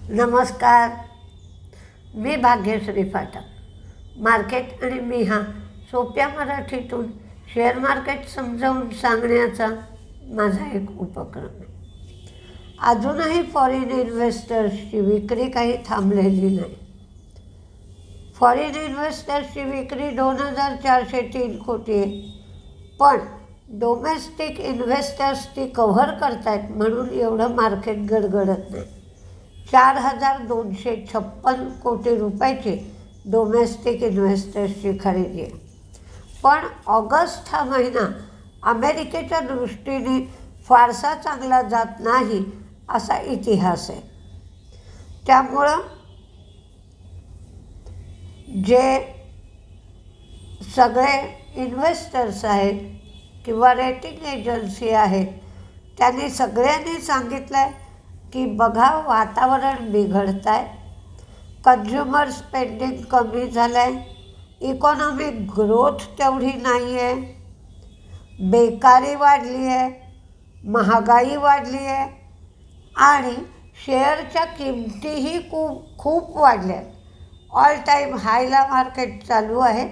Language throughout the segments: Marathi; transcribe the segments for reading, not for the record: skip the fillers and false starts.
नमस्कार, मी भाग्यश्री फाटक. मार्केट आणि मी हा सोप्या मराठीतून शेअर मार्केट समजावून सांगण्याचा माझा एक उपक्रम आहे. अजूनही फॉरेन इन्व्हेस्टर्सची विक्री काही थांबलेली नाही. फॉरेन इन्व्हेस्टर्सची विक्री 2,403 कोटी आहे, पण डोमेस्टिक इन्व्हेस्टर्स ती कव्हर करतायत म्हणून एवढं मार्केट गडगडत नाही. 4,256 कोटी रुपयाची डोमेस्टिक इन्व्हेस्टर्सची खरेदी आहे. पण ऑगस्ट हा महिना अमेरिकेच्या दृष्टीने फारसा चांगला जात नाही असा इतिहास आहे. त्यामुळं जे सगळे इन्व्हेस्टर्स आहेत किंवा रेटिंग एजन्सी आहेत त्यांनी सगळ्यांनी सांगितलं आहे की बघा, वातावरण बिघडत आहे, कन्झ्युमर स्पेंडिंग कमी झालं आहे, इकॉनॉमिक ग्रोथ तेवढी नाही आहे, बेकारी वाढली आहे, महागाई वाढली आहे आणि शेअरच्या किमतीही खूप वाढल्या आहेत. ऑल टाईम हायला मार्केट चालू आहे.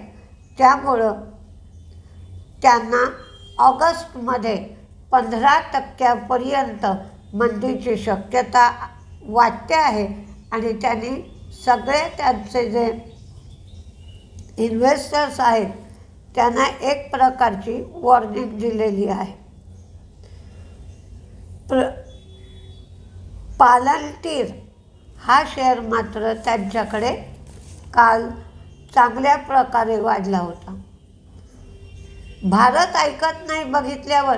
त्यामुळं त्यांना ऑगस्टमध्ये 15% मंदीची शक्यता वाटते आहे आणि त्यांनी सगळे त्यांचे जे इन्व्हेस्टर्स आहेत त्यांना एक प्रकारची वॉर्निंग दिलेली आहे. पालनतीर हा शेअर मात्र त्यांच्याकडे काल चांगल्या प्रकारे वाढला होता. भारत ऐकत नाही बघितल्यावर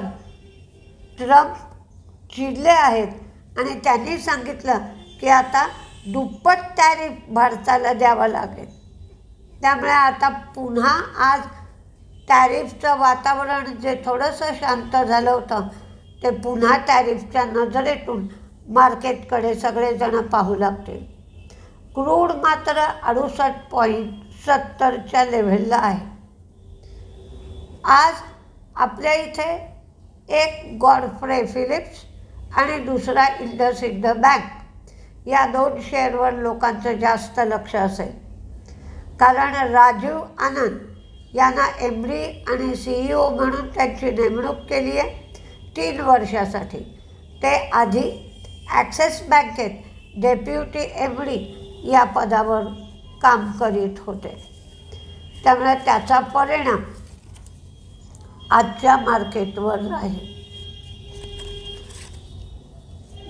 ट्रम्प चिडले आहेत आणि त्यांनी सांगितलं की आता दुप्पट टॅरिफ भारताला द्यावा लागेल. त्यामुळे आता पुन्हा आज टॅरिफचं वातावरण जे थोडंसं शांत झालं होतं ते पुन्हा टॅरिफच्या नजरेतून मार्केटकडे सगळेजण पाहू लागतील. क्रूड मात्र 68.70च्या लेव्हलला आहे. आज आपल्या इथे एक गॉडफ्रे फिलिप्स आणि दुसरा इंडसइंड बँक या 2 शेअरवर लोकांचं जास्त लक्ष असेल. कारण राजीव आनंद यांना MD आणि CEO म्हणून त्यांची नेमणूक केली आहे 3 वर्षासाठी. ते आधी ॲक्सिस बँकेत डेप्युटी MD या पदावर काम करीत होते. त्यामुळे त्याचा परिणाम आजच्या मार्केटवर राहील.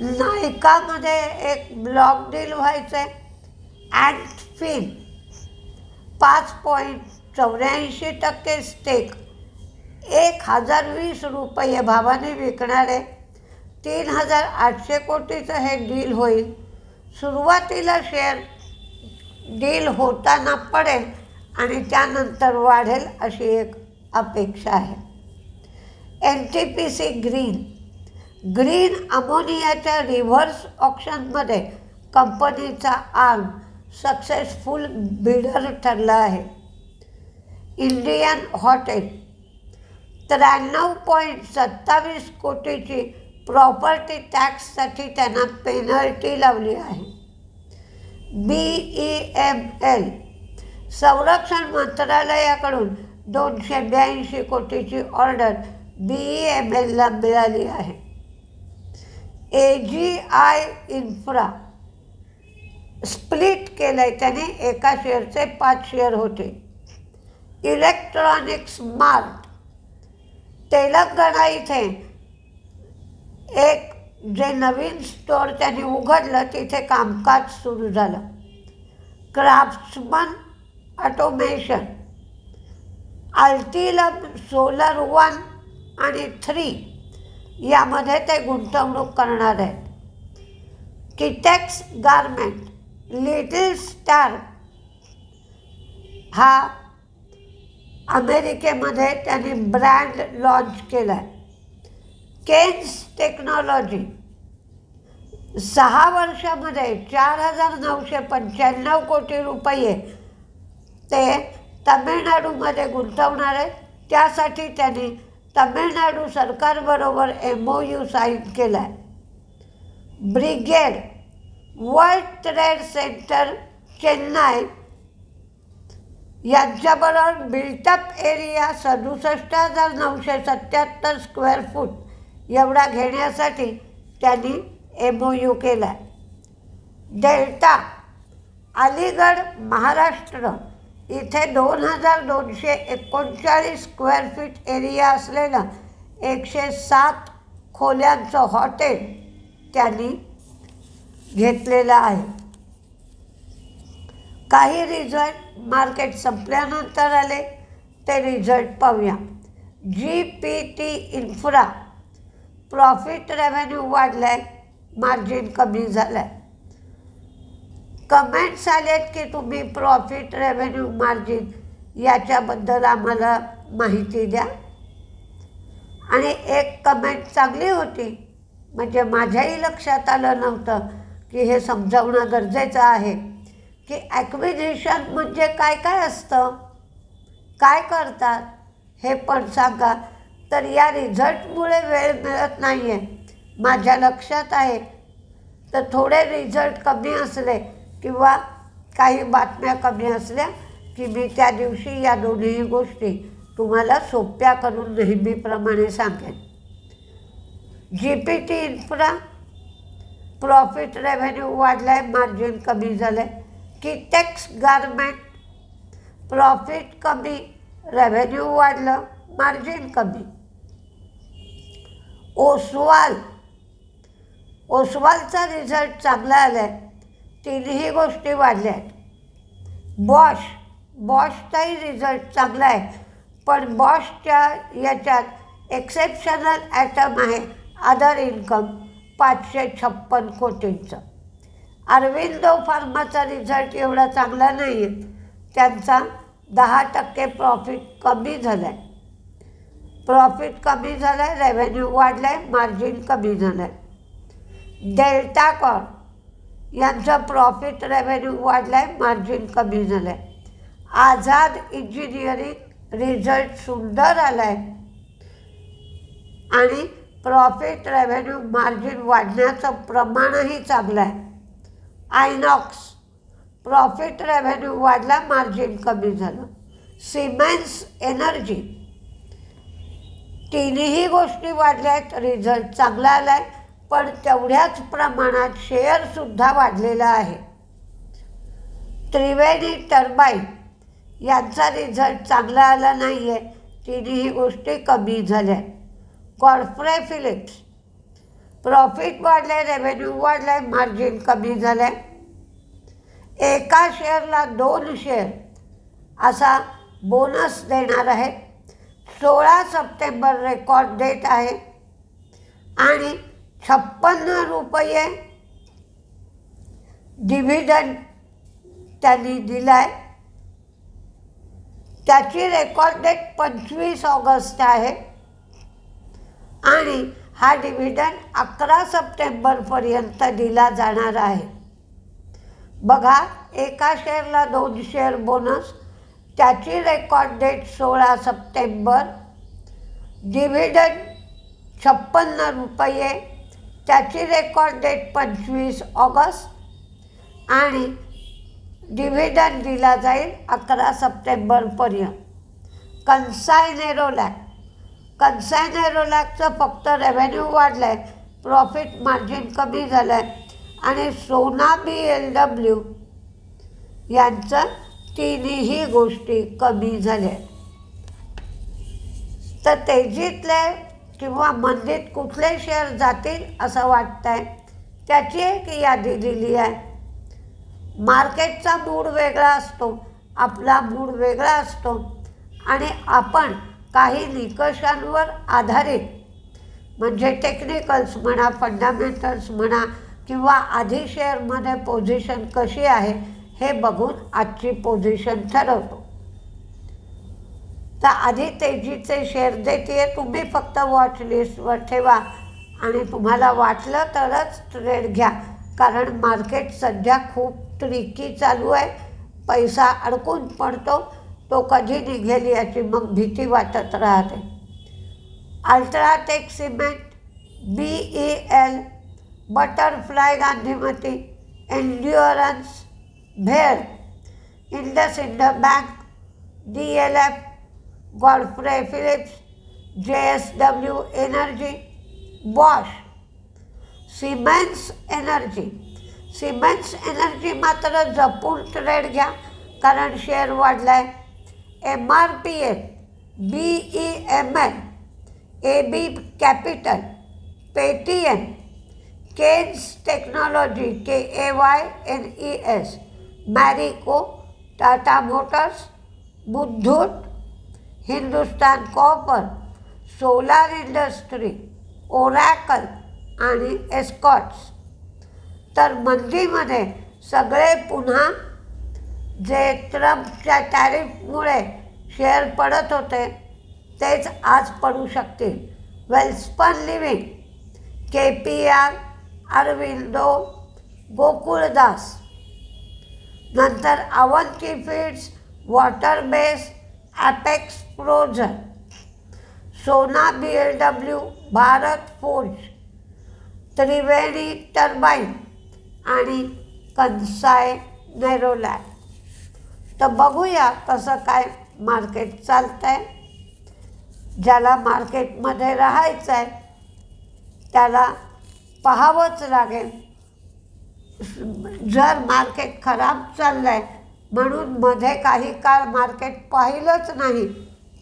नायकामध्ये एक ब्लॉक डील व्हायचं आहे. अँटफिन 5.84% स्टेक 1,020 रुपये भावाने विकणार आहे. 3,800 कोटीचं हे डील होईल. सुरुवातीला शेअर डील होताना पडेल आणि त्यानंतर वाढेल अशी एक अपेक्षा आहे. NTPC ग्रीन अमोनियाच्या रिव्हर्स ऑप्शनमध्ये कंपनीचा आर्म सक्सेसफुल बिडर ठरला आहे. इंडियन हॉटेल 93.27 कोटीची प्रॉपर्टी टॅक्ससाठी त्यांना पेनल्टी लावली आहे. BEML संरक्षण मंत्रालयाकडून 282 कोटीची ऑर्डर BEMLला मिळाली आहे. AGI इन्फ्रा स्प्लिट केलं आहे. त्याने एका शेअरचे 5 शेअर होते. इलेक्ट्रॉनिक्स मार्ट तेलंगणा इथे एक जे नवीन स्टोअर त्यांनी उघडलं तिथे कामकाज सुरू झालं. क्राफ्ट्समन ऑटोमेशन अल्टिलम सोलर 1 आणि 3 यामध्ये ते गुंतवणूक करणार आहेत. किटेक्स गारमेंट लिटिल स्टार हा अमेरिकेमध्ये त्यांनी ब्रँड लॉन्च केला आहे. केन्स टेक्नॉलॉजी 6 वर्षामध्ये 4,995 कोटी रुपये ते तमिळनाडूमध्ये गुंतवणार आहेत. त्यासाठी त्यांनी तमिळनाडू सरकारबरोबर MOU साईन केला आहे. Brigade world trade centre Chennai यांच्याबरोबर बिल्टअप एरिया 67,977 स्क्वेअर फूट एवढा घेण्यासाठी त्यांनी MOU केला आहे. डेल्टा अलीगढ महाराष्ट्र इथे 2,239 स्क्वेअर फीट एरिया असलेलं 107 खोल्यांचं हॉटेल त्यांनी घेतलेलं आहे. काही रिझल्ट मार्केट संपल्यानंतर आले, ते रिझल्ट पाहूया. GPT इन्फ्रा प्रॉफिट रेव्हेन्यू वाढला आहे, मार्जिन कमी झालं आहे. कमेंट्स आलेत की तुम्ही प्रॉफिट रेव्हेन्यू मार्जिन याच्याबद्दल आम्हाला माहिती द्या. आणि एक कमेंट चांगली होती, म्हणजे माझ्याही लक्षात आलं नव्हतं की हे समजावणं गरजेचं आहे की ॲक्विजिशन म्हणजे काय काय असतं, काय करतात हे पण सांगा. तर या रिझल्टमुळे वेळ मिळत नाही आहे, माझ्या लक्षात आहे. तर थोडे रिझल्ट कमी असले किंवा काही बातम्या कमी असल्या की मी त्या दिवशी या दोन्ही गोष्टी तुम्हाला सोप्या करून नेहमीप्रमाणे सांगेन. GPT इन्फ्रा प्रॉफिट रेव्हेन्यू वाढला आहे, मार्जिन कमी झालं आहे. किटेक्स गारमेंट प्रॉफिट कमी, रेव्हेन्यू वाढलं, मार्जिन कमी. ओसवालचा रिझल्ट चांगला आला आहे, तिन्ही गोष्टी वाढल्या आहेत. बॉशचाही रिझल्ट चांगला आहे, पण बॉशच्या याच्यात एक्सेप्शनल ॲटम आहे अदर इन्कम 556 कोटींचं. अरविंदो फार्माचा रिझल्ट एवढा चांगला नाही आहे, त्यांचा 10% प्रॉफिट कमी झाला आहे. प्रॉफिट कमी झालं आहे, रेव्हेन्यू वाढला आहे, मार्जिन कमी झालं आहे. डेल्टा कॉर्प यांचा प्रॉफिट रेव्हेन्यू वाढला आहे, मार्जिन कमी झालं आहे. आझाद इंजिनिअरिंग रिझल्ट सुंदर आला आहे आणि प्रॉफिट रेव्हेन्यू मार्जिन वाढण्याचं प्रमाणही चांगलं आहे. आयनॉक्स प्रॉफिट रेव्हेन्यू वाढला, मार्जिन कमी झालं. सिमेन्स एनर्जी तिन्ही गोष्टी वाढल्या आहेत, रिझल्ट चांगला आला आहे, पण तेवढ्याच प्रमाणात शेअरसुद्धा वाढलेला आहे. त्रिवेणी टर्बाईन यांचा रिझल्ट चांगला आला नाही आहे, तिन्ही गोष्टी कमी झाल्या आहेत. कॉर्पोरेट फिलिप्स प्रॉफिट वाढलं आहे, रेव्हेन्यू वाढलं आहे, मार्जिन कमी झालं आहे. एका शेअरला 2 शेअर असा बोनस देणार आहे. 16 सप्टेंबर रेकॉर्ड डेट आहे आणि 56 रुपये डिव्हिडंड त्यांनी दिला आहे. त्याची रेकॉर्ड डेट 25 ऑगस्ट आहे आणि हा डिव्हिडंड 11 सप्टेंबरपर्यंत दिला जाणार आहे. बघा, एका शेअरला 2 शेअर बोनस, त्याची रेकॉर्ड डेट 16 सप्टेंबर, डिव्हिडंड 56 रुपये, त्याची रेकॉर्ड डेट 25 ऑगस्ट आणि डिव्हिडंड दिला जाईल 11 सप्टेंबरपर्यंत. कन्सायनेरोलॅकचं फक्त रेव्हेन्यू वाढलं आहे, प्रॉफिट मार्जिन कमी झालं आहे. आणि सोना BLW यांचं तिन्ही गोष्टी कमी झाल्या. तर तेजीतले किंवा मंदीत कुठले शेअर जातील असं वाटतं आहे, त्याची एक यादी दिली आहे. मार्केटचा मूड वेगळा असतो, आपला मूड वेगळा असतो आणि आपण काही निकषांवर आधारित, म्हणजे टेक्निकल्स म्हणा, फंडामेंटल्स म्हणा किंवा आधी शेअरमध्ये पोझिशन कशी आहे हे बघून आजची पोझिशन ठरवतो. तर आधी तेजीचे शेअर देते, तुम्ही फक्त वॉच लिस्टवर ठेवा आणि तुम्हाला वाटलं तरच ट्रेड घ्या, कारण मार्केट सध्या खूप ट्रिकी चालू आहे. पैसा अडकून पडतो, तो कधी निघेल याची मग भीती वाटत राहते. UltraTech cement, BEL, Butterfly Gandhimathi, endurance, भेल, IndusInd bank, DLF, Godfrey Phillips, JSW energy, Bosch, Siemens energy. Siemens energy मात्र जपून ट्रेड घ्या कारण शेअर वाढला आहे. MRPL, BEML, AB Capital, Paytm, Kaynes Technology KAYNES, Marico, Tata Motors, Muthoot, Hindustan Copper, Solar Industry, Oracle आणि एस्कॉट्स. तर मंदीमध्ये सगळे पुन्हा जे ट्रम्पच्या टॅरिफमुळे शेअर पडत होते तेच आज पडू शकतील. वेल्स्पन लिव्हिंग, KPR, अरविंदो, गोकुळदास, नंतर Avanti feeds, water base, apex frozen, सोना BLW, भारत फोर्ज, त्रिवेणी टर्बाईन आणि कंसाय नेरोलॅक. तर बघूया कसं काय मार्केट चालतं आहे. ज्याला मार्केटमध्ये राहायचं आहे त्याला पाहावंच लागेल. जर मार्केट खराब चाललं आहे म्हणून मध्ये काही काळ मार्केट पाहिलंच नाही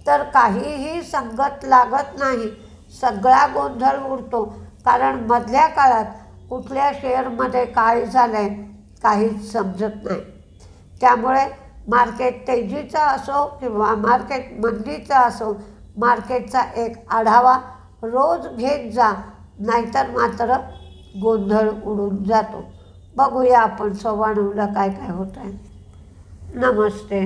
तर काहीही संगत लागत नाही, सगळा गोंधळ उडतो. कारण मधल्या काळात कुठल्या शेअरमध्ये काय झालं आहे काहीच समजत नाही. त्यामुळे मार्केट तेजीचा असो किंवा मार्केट मंदीचा असो, मार्केटचा एक आढावा रोज घेत जा, नाहीतर मात्र गोंधळ उडून जातो. बघूया आपण 9:15 काय काय होत आहे. नमस्ते.